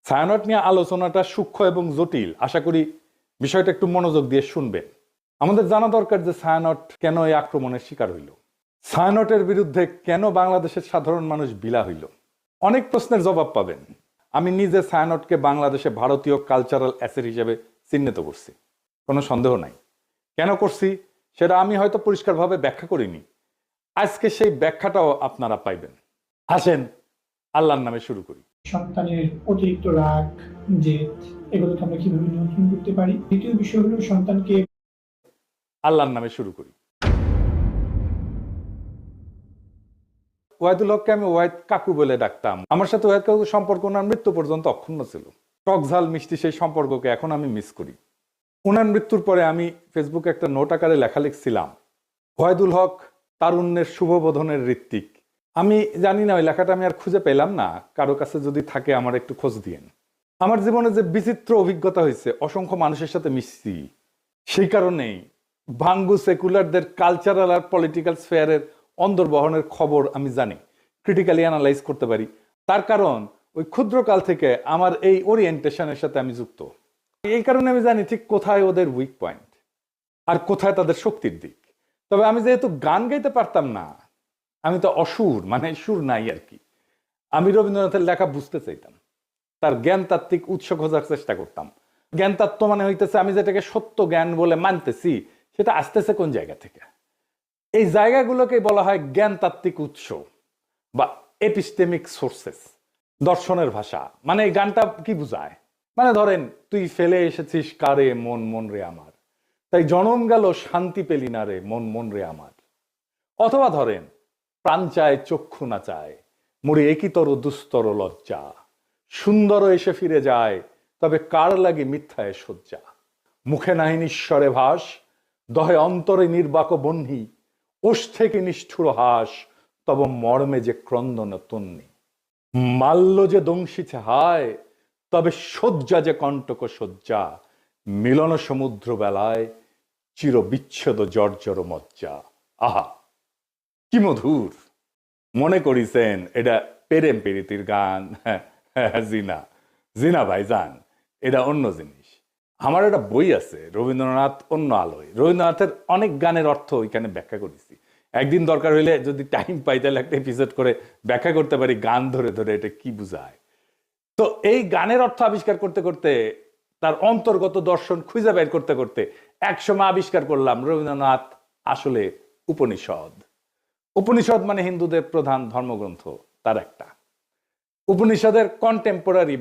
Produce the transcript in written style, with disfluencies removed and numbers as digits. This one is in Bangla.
ছায়ানট নিয়ে আলোচনাটা সূক্ষ্ম এবং জটিল। আশা করি বিষয়টা একটু মনোযোগ দিয়ে শুনবেন। আমাদের জানা দরকার যে ছায়ানট কেন এই আক্রমণের শিকার হইল, ছায়ানটের বিরুদ্ধে কেন বাংলাদেশের সাধারণ মানুষ বিলা হইল। অনেক প্রশ্নের জবাব পাবেন। আমি নিজে ছায়ানটকে বাংলাদেশে ভারতীয় কালচারাল অ্যাসেট হিসেবে চিহ্নিত করছি, কোনো সন্দেহ নাই। কেন করছি সেটা আমি হয়তো পরিষ্কারভাবে ব্যাখ্যা করিনি, আজকে সেই ব্যাখ্যাটাও আপনারা পাইবেন। আসেন আল্লাহর নামে শুরু করি। সন্তানের অতিরিক্ত রাগ, জেদ এগুলোকে আমরা কিভাবে নিয়ন্ত্রণ করতে পারি। দ্বিতীয় বিষয় হলো সন্তানকে আল্লাহর নামে শুরু করি। ওয়াহিদুল হককে আমি ওয়াহিদ কাকু বলে ডাকতাম। আমার সাথে ওয়াহিদ কাকুর সম্পর্ক ওনার মৃত্যু পর্যন্ত অক্ষুণ্ণ ছিল। টক ঝাল মিষ্টি সেই সম্পর্ককে এখন আমি মিস করি। ওনার মৃত্যুর পরে আমি ফেসবুকে একটা নোট আকারে লেখা লিখছিলাম, ওয়াহিদুল হক তারুণ্যের শুভবোধনের ঋত্বিক। আমি জানি না ওই লেখাটা আমি আর খুঁজে পেলাম না, কারো কাছে যদি থাকে আমার একটু খোঁজ দিয়েন। আমার জীবনে যে বিচিত্র অভিজ্ঞতা হয়েছে, অসংখ্য মানুষের সাথে মিশছি, সেই কারণেই ভাঙ্গু সেকুলারদের কালচারাল আর পলিটিক্যাল স্ফেয়ারের অন্দরবহনের খবর আমি জানি, ক্রিটিক্যালি অ্যানালাইজ করতে পারি। তার কারণ ওই ক্ষুদ্রকাল থেকে আমার এই ওরিয়েন্টেশনের সাথে আমি যুক্ত। এই কারণে আমি জানি ঠিক কোথায় ওদের উইক পয়েন্ট আর কোথায় তাদের শক্তির দিক। তবে আমি যেহেতু গান গাইতে পারতাম না, আমি তো অসুর, মানে সুর নাই আর কি, আমি রবীন্দ্রনাথের লেখা বুঝতে চাইতাম, তার জ্ঞান তাত্ত্বিক উৎস খোঁজার চেষ্টা করতাম। জ্ঞান তত্ত্ব মানে হইতেছে আমি যেটাকে সত্য জ্ঞান বলে মানতেছি সেটা আসতেছে কোন জায়গা থেকে। এই জায়গাগুলোকে বলা হয় জ্ঞান তাত্ত্বিক উৎস বা এপিস্টেমিক সোর্সেস। দর্শনের ভাষা মানে এই গানটা কি বুঝায়, মানে ধরেন তুই ফেলে এসেছিস কারে মন মন রে আমার, তাই জনম গেল শান্তি পেলি না রে মন মন রে আমার। অথবা ধরেন প্রাণ চায় চক্ষু না চায়, মরি একইতর দুস্তর লজ্জা, সুন্দর এসে ফিরে যায় তবে কার লাগে মিথ্যায় শয্যা। মুখে নাহি নিঃস্বরে ভাস, দহে অন্তরে নির্বাক বহ্নি, ওষ্ঠে কি নিষ্ঠুর হাস, তব মর্মে যে ক্রন্দন তন্নি। মাল্য যে দংশিছে হায়, তবে শয্যা যে কণ্টক শয্যা, মিলন সমুদ্র বেলায় চির বিচ্ছেদ জর্জর মজ্জা। আহা কি মধুর! মনে করিছেন এটা প্রেম প্রীতির গান? জিনা জিনা ভাইজান, এটা অন্য জিনিস। আমার একটা বই আছে রবীন্দ্রনাথ অন্য আলোয়, রবীন্দ্রনাথের অনেক গানের অর্থ ওইখানে ব্যাখ্যা করেছি। একদিন দরকার হইলে যদি টাইম পাই তাহলে একটা এপিসোড করে ব্যাখ্যা করতে পারি গান ধরে ধরে এটা কি বুঝায়। তো এই গানের অর্থ আবিষ্কার করতে করতে, তার অন্তর্গত দর্শন খুঁজে বের করতে করতে একসময় আবিষ্কার করলাম রবীন্দ্রনাথ আসলে উপনিষদ। উপনিষদ মানে হিন্দুদের প্রধান ধর্মগ্রন্থ, তার একটা। উপনিষদের কন্টেম্পোরারি